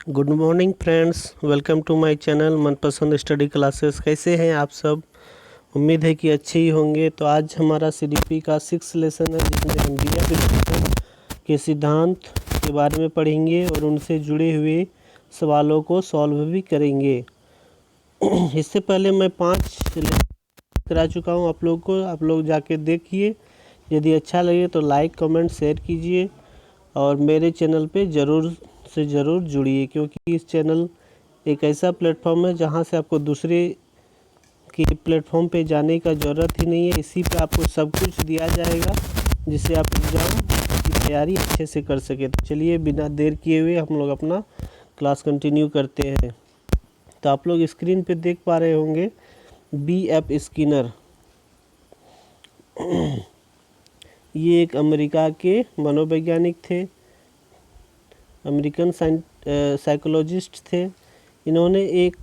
Good morning friends, welcome to my channel Manpasand study classes. कैसे हैं आप सब? उम्मीद है कि अच्छे ही होंगे। तो आज हमारा सीडीपी का 6 लेसन है, जिसमें हम बीएफ के सिद्धांत के बारे में पढ़ेंगे और उनसे जुड़े हुए सवालों को सॉल्व भी करेंगे। इससे पहले मैं 5 करा चुका हूं आप लोग को, आप लोग जाके देखिए। यदि अच्छा लगे तो लाइक कमेंट शेयर कीजिए और मेरे चैनल पे ज़रूर से ज़रूर जुड़िए, क्योंकि इस चैनल एक ऐसा प्लेटफॉर्म है जहां से आपको दूसरे के प्लेटफॉर्म पे जाने का ज़रूरत ही नहीं है। इसी पे आपको सब कुछ दिया जाएगा जिससे आप एग्ज़ाम की तैयारी अच्छे से कर सके। तो चलिए बिना देर किए हुए हम लोग अपना क्लास कंटिन्यू करते हैं। तो आप लोग स्क्रीन पे देख पा रहे होंगे BF स्किनर। ये एक अमेरिका के मनोवैज्ञानिक थे, अमेरिकन साइकोलॉजिस्ट थे। इन्होंने एक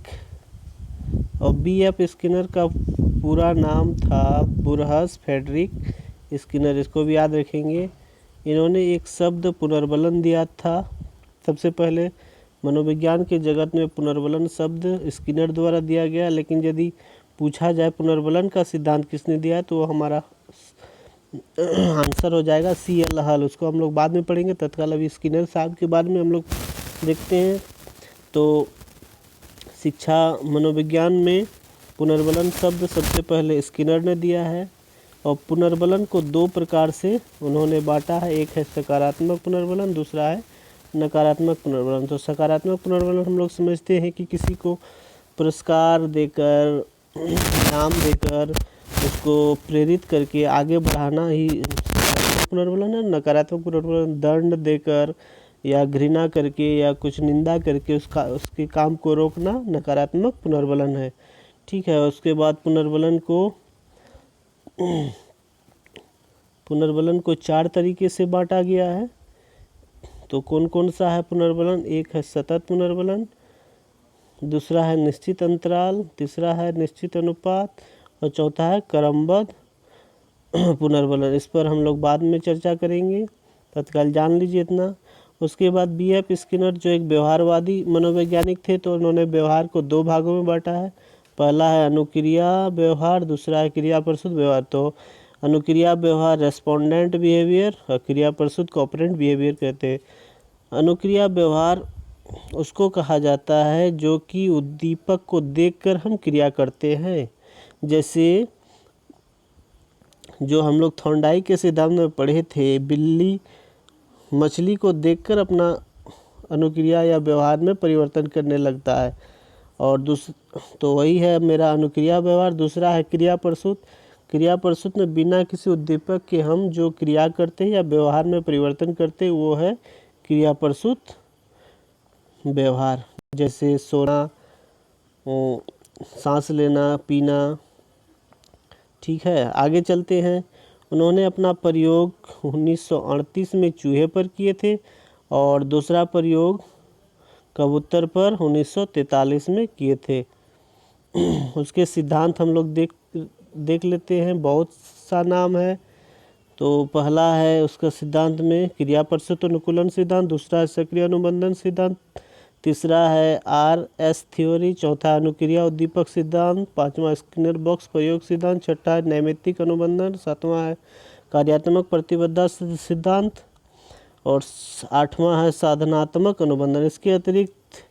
और BF स्किनर का पूरा नाम था बुरहस फ्रेडरिक स्किनर, इसको भी याद रखेंगे। इन्होंने एक शब्द पुनर्बलन दिया था। सबसे पहले मनोविज्ञान के जगत में पुनर्बलन शब्द स्किनर द्वारा दिया गया, लेकिन यदि पूछा जाए पुनर्बलन का सिद्धांत किसने दिया है तो वो हमारा आंसर हो जाएगा CL हल। उसको हम लोग बाद में पढ़ेंगे। तत्काल अभी स्किनर साहब के बारे में हम लोग देखते हैं। तो शिक्षा मनोविज्ञान में पुनर्बलन शब्द सबसे पहले स्किनर ने दिया है और पुनर्बलन को 2 प्रकार से उन्होंने बांटा है। एक है सकारात्मक पुनर्बलन, दूसरा है नकारात्मक पुनर्बलन। तो सकारात्मक पुनर्बलन हम लोग समझते हैं कि किसी को पुरस्कार देकर, इनाम देकर, उसको प्रेरित करके आगे बढ़ाना ही पुनर्बलन है। नकारात्मक पुनर्बलन दंड देकर या घृणा करके या कुछ निंदा करके उसके काम को रोकना नकारात्मक पुनर्बलन है। ठीक है। उसके बाद पुनर्बलन को 4 तरीके से बांटा गया है। तो कौन कौन सा है पुनर्बलन? एक है सतत पुनर्बलन, दूसरा है निश्चित अंतराल, तीसरा है निश्चित अनुपात और चौथा है क्रमबद्ध पुनर्बलन। इस पर हम लोग बाद में चर्चा करेंगे, तत्काल जान लीजिए इतना। उसके बाद BF स्किनर जो एक व्यवहारवादी मनोवैज्ञानिक थे, तो उन्होंने व्यवहार को 2 भागों में बांटा है। पहला है अनुक्रिया व्यवहार, दूसरा है क्रिया प्रसूत व्यवहार। तो अनुक्रिया व्यवहार रेस्पोंडेंट बिहेवियर और क्रिया प्रसूत कोऑपरेंट बिहेवियर कहते हैं। अनुक्रिया व्यवहार उसको कहा जाता है जो कि उद्दीपक को देखकर हम क्रिया करते हैं। जैसे जो हम लोग थॉर्नडाइक के सिद्धांत में पढ़े थे, बिल्ली मछली को देखकर अपना अनुक्रिया या व्यवहार में परिवर्तन करने लगता है। और तो वही है मेरा अनुक्रिया व्यवहार। दूसरा है क्रिया प्रसूत। क्रिया प्रसूत में बिना किसी उद्दीपक के हम जो क्रिया करते हैं या व्यवहार में परिवर्तन करते हैं वो है क्रिया प्रसूत व्यवहार। जैसे सोना, सांस लेना, पीना। ठीक है, आगे चलते हैं। उन्होंने अपना प्रयोग 1938 में चूहे पर किए थे और दूसरा प्रयोग कबूतर पर 1943 में किए थे। उसके सिद्धांत हम लोग देख लेते हैं। बहुत सा नाम है। तो पहला है उसका सिद्धांत में क्रिया प्रसूत अनुकूलन सिद्धांत, दूसरा है सक्रिय अनुबंधन सिद्धांत, तीसरा है RS थ्योरी, चौथा अनुक्रिया उद्दीपक सिद्धांत, पांचवा स्किनर बॉक्स प्रयोग सिद्धांत, छठा है नैमित्तिक अनुबंधन, सातवां है कार्यात्मक प्रतिबद्धता सिद्धांत और 8वां है साधनात्मक अनुबंधन। इसके अतिरिक्त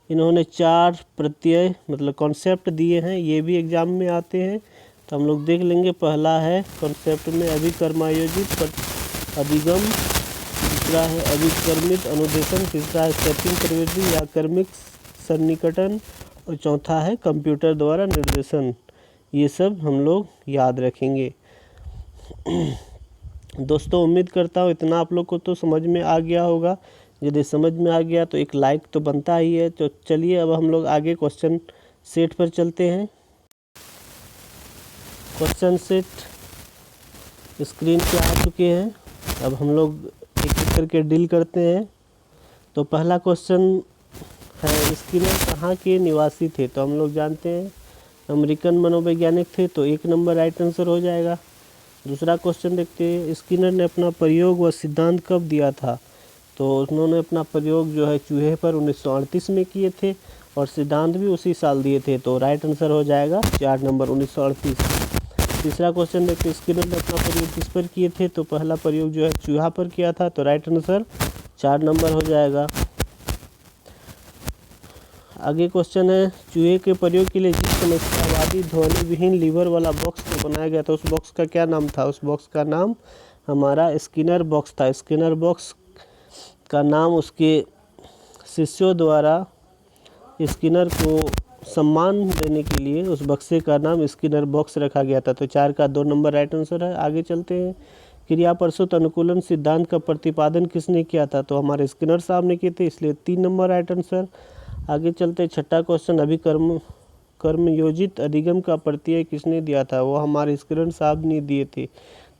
इन्होंने 4 प्रत्यय मतलब कॉन्सेप्ट दिए हैं, ये भी एग्जाम में आते हैं, तो हम लोग देख लेंगे। पहला है कॉन्सेप्ट में अभिकर्मायोजित अधिगम, दूसरा है अभिकर्मित अनुदेशन, तीसरा है सेटिंग प्रवृत्ति या कर्मिक सन्निकटन और चौथा है कंप्यूटर द्वारा निर्देशन। ये सब हम लोग याद रखेंगे। दोस्तों, उम्मीद करता हूँ इतना आप लोग को तो समझ में आ गया होगा। यदि समझ में आ गया तो एक लाइक तो बनता ही है। तो चलिए अब हम लोग आगे क्वेश्चन सेट पर चलते हैं। क्वेश्चन सेट स्क्रीन पे आ चुके हैं। अब हम लोग एक एक करके डील करते हैं। तो पहला क्वेश्चन है स्किनर कहाँ के निवासी थे? तो हम लोग जानते हैं अमेरिकन मनोवैज्ञानिक थे, तो 1 नंबर राइट आंसर हो जाएगा। दूसरा क्वेश्चन देखते हैं, स्किनर ने अपना प्रयोग व सिद्धांत कब दिया था? तो उन्होंने अपना प्रयोग जो है चूहे पर 1938 में किए थे और सिद्धांत भी उसी साल दिए थे। तो राइट आंसर हो जाएगा 4 नंबर 1938। तीसरा क्वेश्चन देखते हैं, स्किनर ने अपना प्रयोग किस पर किए थे? तो पहला प्रयोग जो है चूहा पर किया था, तो राइट आंसर 4 नंबर हो जाएगा। आगे क्वेश्चन है, चूहे के प्रयोग के लिए जिस समस्यावादी ध्वनि विहीन लीवर वाला बॉक्स को बनाया गया था, उस बॉक्स का क्या नाम था? उस बॉक्स का नाम हमारा स्किनर बॉक्स था। स्किनर बॉक्स का नाम उसके शिष्यों द्वारा स्किनर को सम्मान देने के लिए उस बक्से का नाम स्किनर बॉक्स रखा गया था। तो 4 का 2 नंबर राइट आंसर है। आगे चलते हैं, क्रिया प्रसूत अनुकूलन सिद्धांत का प्रतिपादन किसने किया था? तो हमारे स्किनर साहब ने किए थे, इसलिए 3 नंबर राइट आंसर। आगे चलते, छठा क्वेश्चन, कर्मयोजित अधिगम का प्रत्यय किसने दिया था? वो हमारे स्किनर साहब ने दिए थे।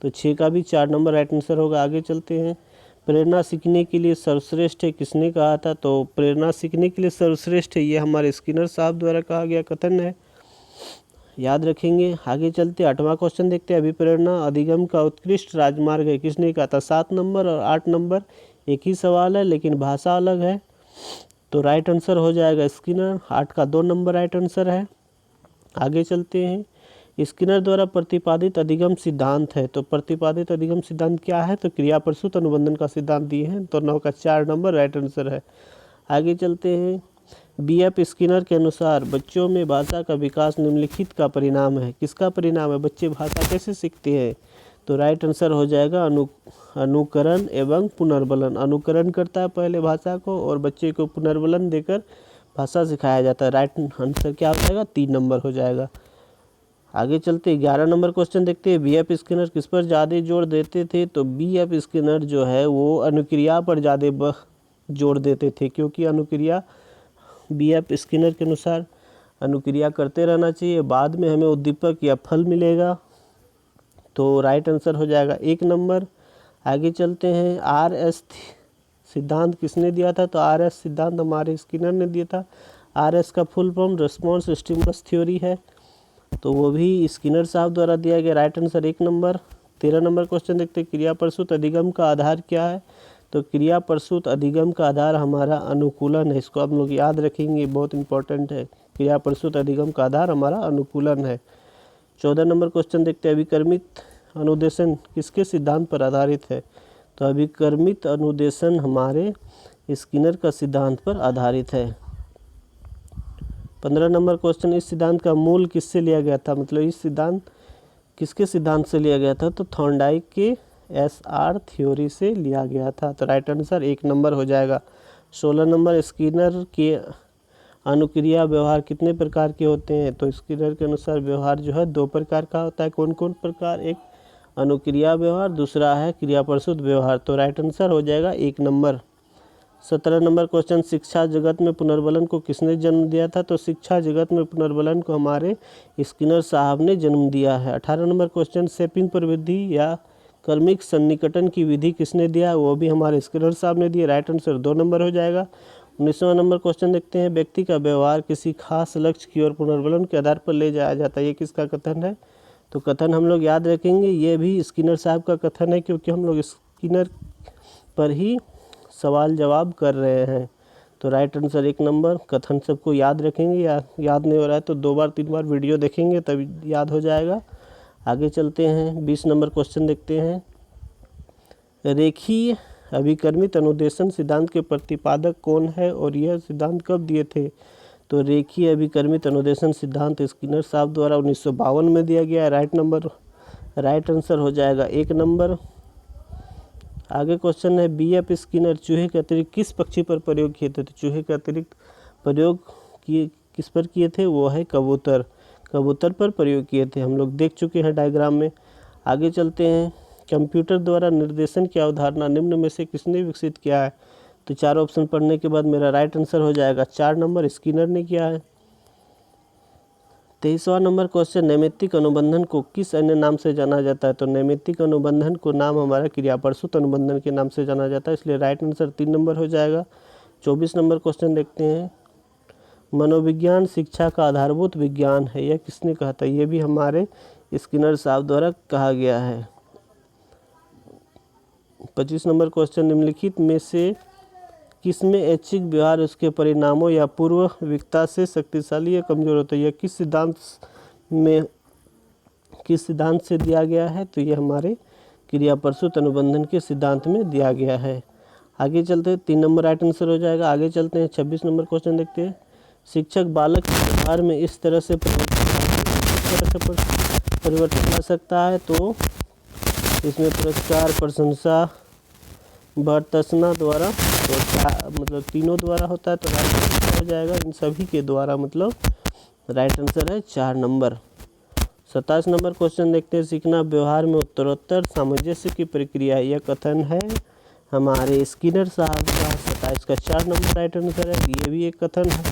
तो 6 का भी 4 नंबर राइट आंसर होगा। आगे चलते हैं, प्रेरणा सीखने के लिए सर्वश्रेष्ठ है किसने कहा था? तो प्रेरणा सीखने के लिए सर्वश्रेष्ठ है ये हमारे स्किनर साहब द्वारा कहा गया कथन है, याद रखेंगे। आगे चलते 8वां क्वेश्चन देखते हैं, अभिप्रेरणा अधिगम का उत्कृष्ट राजमार्ग है किसने कहा था? 7 नंबर और 8 नंबर एक ही सवाल है लेकिन भाषा अलग है, तो राइट आंसर हो जाएगा स्किनर। 8 का 2 नंबर राइट आंसर है। आगे चलते हैं, स्किनर द्वारा प्रतिपादित अधिगम सिद्धांत है, तो प्रतिपादित अधिगम सिद्धांत क्या है? तो क्रिया प्रसूत अनुबंधन का सिद्धांत दिए हैं, तो 9 का 4 नंबर राइट आंसर है। आगे चलते हैं, B.F. स्किनर के अनुसार बच्चों में भाषा का विकास निम्नलिखित का परिणाम है। किसका परिणाम है? बच्चे भाषा कैसे सीखते हैं? तो राइट आंसर हो जाएगा अनुकरण एवं पुनर्बलन। अनुकरण करता है पहले भाषा को और बच्चे को पुनर्बलन देकर भाषा सिखाया जाता है। राइट आंसर क्या हो जाएगा? 3 नंबर हो जाएगा। आगे चलते 11 नंबर क्वेश्चन देखते हैं, B.F. स्किनर किस पर ज़्यादा जोर देते थे? तो B.F. स्किनर जो है वो अनुक्रिया पर ज़्यादा जोर देते थे, क्योंकि अनुक्रिया B.F. स्किनर के अनुसार अनुक्रिया करते रहना चाहिए, बाद में हमें उद्दीपक या फल मिलेगा। तो राइट आंसर हो जाएगा 1 नंबर। आगे चलते हैं, RS सिद्धांत किसने दिया था? तो RS सिद्धांत हमारे स्किनर ने दिया था। RS का full form response stimulus theory है, तो वो भी स्किनर साहब द्वारा दिया गया। Right answer 1 number. 13 number question देखते हैं, क्रिया प्रसूत अधिगम का आधार क्या है? तो क्रिया प्रसूत अधिगम का आधार हमारा अनुकूलन है, इसको हम लोग याद रखेंगे, बहुत इंपॉर्टेंट है। क्रिया प्रसूत अधिगम का आधार हमारा अनुकूलन है। 14 नंबर क्वेश्चन देखते हैं, अभिकर्मित अनुदेशन किसके सिद्धांत पर आधारित है? तो अभिकर्मित अनुदेशन हमारे स्किनर का सिद्धांत पर आधारित है। 15 नंबर क्वेश्चन, इस सिद्धांत का मूल किससे लिया गया था? मतलब इस सिद्धांत किसके सिद्धांत से लिया गया था? तो थॉर्नडाइक के SR थ्योरी से लिया गया था, तो राइट आंसर 1 नंबर हो जाएगा। 16 नंबर, स्किनर के अनुक्रिया व्यवहार कितने प्रकार के होते हैं? तो स्किनर के अनुसार व्यवहार जो है 2 प्रकार का होता है। कौन कौन प्रकार? एक अनुक्रिया व्यवहार, दूसरा है क्रिया प्रसूत व्यवहार, तो राइट आंसर हो जाएगा 1 नंबर। 17 नंबर क्वेश्चन, शिक्षा जगत में पुनर्बलन को किसने जन्म दिया था? तो शिक्षा जगत में पुनर्बलन को हमारे स्किनर साहब ने जन्म दिया है। 18 नंबर क्वेश्चन, शेपिंग प्रविधि या कर्मिक सन्निकटन की विधि किसने दिया? वो भी हमारे स्किनर साहब ने दिया। राइट आंसर 2 नंबर हो जाएगा। 19वां नंबर क्वेश्चन देखते हैं, व्यक्ति का व्यवहार किसी खास लक्ष्य की ओर पुनर्बलन के आधार पर ले जाया जाता है, ये किसका कथन है? तो कथन हम लोग याद रखेंगे, ये भी स्किनर साहब का कथन है, क्योंकि हम लोग स्किनर पर ही सवाल जवाब कर रहे हैं। तो राइट आंसर 1 नंबर। कथन सबको याद रखेंगे, या याद नहीं हो रहा है तो 2 बार 3 बार वीडियो देखेंगे तब याद हो जाएगा। आगे चलते हैं, 20 नंबर क्वेश्चन देखते हैं, रेखीय अभिकर्मित अनुदेशन सिद्धांत के प्रतिपादक कौन है और यह सिद्धांत कब दिए थे? तो रेखीय अभिकर्मित अनुदेशन सिद्धांत स्किनर साहब द्वारा 1952 में दिया गया है। राइट आंसर हो जाएगा 1 नंबर। आगे क्वेश्चन है, B.F. स्किनर चूहे के अतिरिक्त किस पक्षी पर प्रयोग किए थे? तो चूहे के अतिरिक्त प्रयोग किस पर किए थे? वो है कबूतर पर प्रयोग किए थे, हम लोग देख चुके हैं डायग्राम में। आगे चलते हैं, कंप्यूटर द्वारा निर्देशन की अवधारणा निम्न में से किसने विकसित किया है? तो 4 ऑप्शन पढ़ने के बाद मेरा राइट आंसर हो जाएगा 4 नंबर, स्किनर ने किया है। 23वां नंबर क्वेश्चन, नैमित्तिक अनुबंधन को किस अन्य नाम से जाना जाता है? तो नैमित्तिक अनुबंधन को नाम हमारा क्रिया प्रसूत अनुबंधन के नाम से जाना जाता है, इसलिए राइट आंसर 3 नंबर हो जाएगा। 24 नंबर क्वेश्चन देखते हैं, मनोविज्ञान शिक्षा का आधारभूत विज्ञान है, यह किसने कहा था? यह भी हमारे स्किनर साहब द्वारा कहा गया है। 25 नंबर क्वेश्चन, निम्नलिखित में से किसमें ऐच्छिक व्यवहार उसके परिणामों या पूर्वविकता से शक्तिशाली या कमजोर होता है? यह किस सिद्धांत से दिया गया है? तो ये हमारे क्रिया प्रसूत अनुबंधन के सिद्धांत में दिया गया है। आगे चलते हैं, 3 नंबर राइट आंसर हो जाएगा। आगे चलते हैं, 26 नंबर क्वेश्चन देखते हैं। शिक्षक बालक के व्यवहार में इस तरह से परिवर्तन ला सकता है, तो इसमें पुरस्कार, प्रशंसा, भर्त्सना द्वारा, तो मतलब तीनों द्वारा होता है, तो राइट आंसर हो जाएगा इन सभी के द्वारा, मतलब राइट आंसर है 4 नंबर। 27 नंबर क्वेश्चन देखते हैं। सीखना व्यवहार में उत्तरोत्तर सामंजस्य की प्रक्रिया, यह कथन है हमारे स्किनर साहब का। 27 का 4 नंबर राइट आंसर है, ये भी एक कथन है।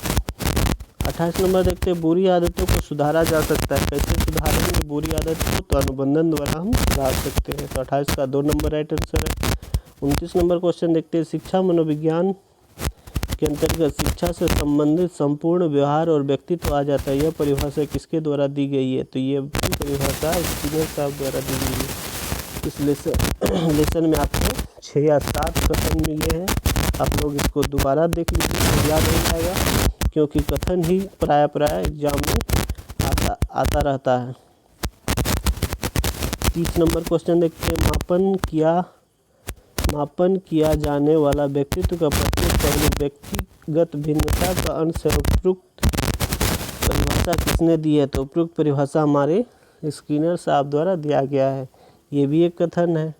28 नंबर देखते हैं। बुरी आदतों को सुधारा जा सकता है, कैसे सुधारेंगे बुरी आदत को? तो अनुबंधन द्वारा हम सुधार सकते हैं, तो 28 का 2 नंबर राइट आंसर है। 29 नंबर क्वेश्चन देखते हैं। शिक्षा मनोविज्ञान के अंतर्गत शिक्षा से संबंधित संपूर्ण व्यवहार और व्यक्तित्व आ जाता है, यह परिभाषा किसके द्वारा दी गई है? तो ये परिभाषा स्किनर साहब द्वारा दी गई है। इस लेसन में आपको 6 या 7 कथन मिले हैं, आप लोग इसको दोबारा देख लीजिए, याद हो जाएगा, क्योंकि कथन ही प्राय एग्जाम में आता रहता है। 30 नंबर क्वेश्चन देखते हैं। मापन किया जाने वाला व्यक्तित्व का प्रत्येक पहलू व्यक्तिगत भिन्नता का अंश है, उपयुक्त परिभाषा किसने दी है? तो उपयुक्त परिभाषा हमारे स्किनर साहब द्वारा दिया गया है, ये भी एक कथन है,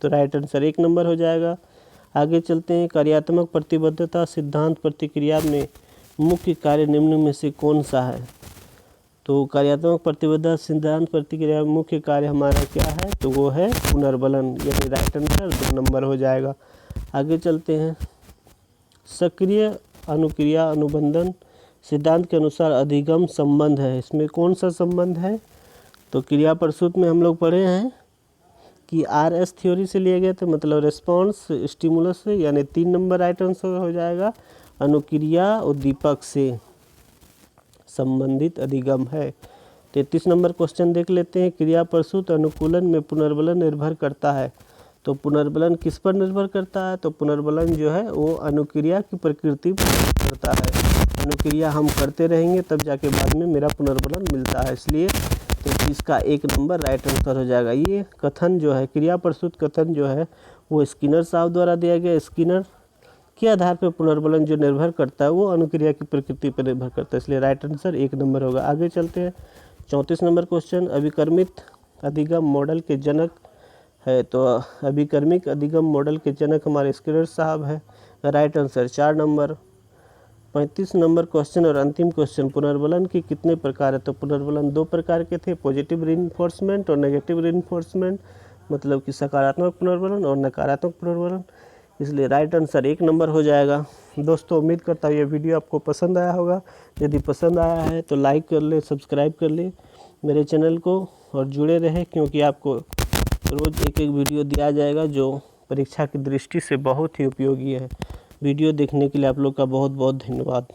तो राइट आंसर 1 नंबर हो जाएगा। आगे चलते हैं। कार्यात्मक प्रतिबद्धता सिद्धांत प्रतिक्रिया में मुख्य कार्य निम्न में से कौन सा है? तो कार्यात्मक प्रतिबद्धता सिद्धांत प्रतिक्रिया में मुख्य कार्य हमारा क्या है? तो वो है पुनर्बलन, यानी राइट आंसर 2 नंबर हो जाएगा। आगे चलते हैं। सक्रिय अनुक्रिया अनुबंधन सिद्धांत के अनुसार अधिगम संबंध है, इसमें कौन सा संबंध है? तो क्रिया प्रसूत में हम लोग पढ़े हैं कि RS थ्योरी से लिए गए थे, मतलब रिस्पॉन्स स्टिमुलस से, यानी 3 नंबर राइट आंसर हो जाएगा। अनुक्रिया उद्दीपक से संबंधित अधिगम है। 33 नंबर क्वेश्चन देख लेते हैं। क्रिया प्रसूत अनुकूलन में पुनर्बलन निर्भर करता है, तो पुनर्बलन किस पर निर्भर करता है? तो पुनर्बलन जो है वो अनुक्रिया की प्रकृति पर निर्भर करता है। अनुक्रिया हम करते रहेंगे तब जाके बाद में मेरा पुनर्बलन मिलता है, इसलिए 33 का 1 नंबर राइट आंसर हो जाएगा। ये कथन जो है, क्रिया प्रसूत कथन जो है वो स्किनर साहब द्वारा दिया गया। स्किनर के आधार पर पुनर्बलन जो निर्भर करता है वो अनुक्रिया की प्रकृति पर निर्भर करता है, इसलिए राइट आंसर 1 नंबर होगा। आगे चलते हैं। 34 नंबर क्वेश्चन। अभिकर्मित अधिगम मॉडल के जनक है, तो अभिकर्मिक अधिगम मॉडल के जनक हमारे स्किनर साहब है, right answer 4 number. 35 number question और अंतिम क्वेश्चन। पुनर्बलन के कितने प्रकार है? तो पुनर्बलन 2 प्रकार के थे, पॉजिटिव रीइंफोर्समेंट और नेगेटिव रीइंफोर्समेंट, मतलब कि सकारात्मक पुनर्बलन और नकारात्मक पुनर्बलन, इसलिए राइट आंसर 1 नंबर हो जाएगा। दोस्तों उम्मीद करता हूँ ये वीडियो आपको पसंद आया होगा, यदि पसंद आया है तो लाइक कर ले, सब्सक्राइब कर ले मेरे चैनल को और जुड़े रहे, क्योंकि आपको रोज़ एक वीडियो दिया जाएगा जो परीक्षा की दृष्टि से बहुत ही उपयोगी है। वीडियो देखने के लिए आप लोग का बहुत बहुत धन्यवाद।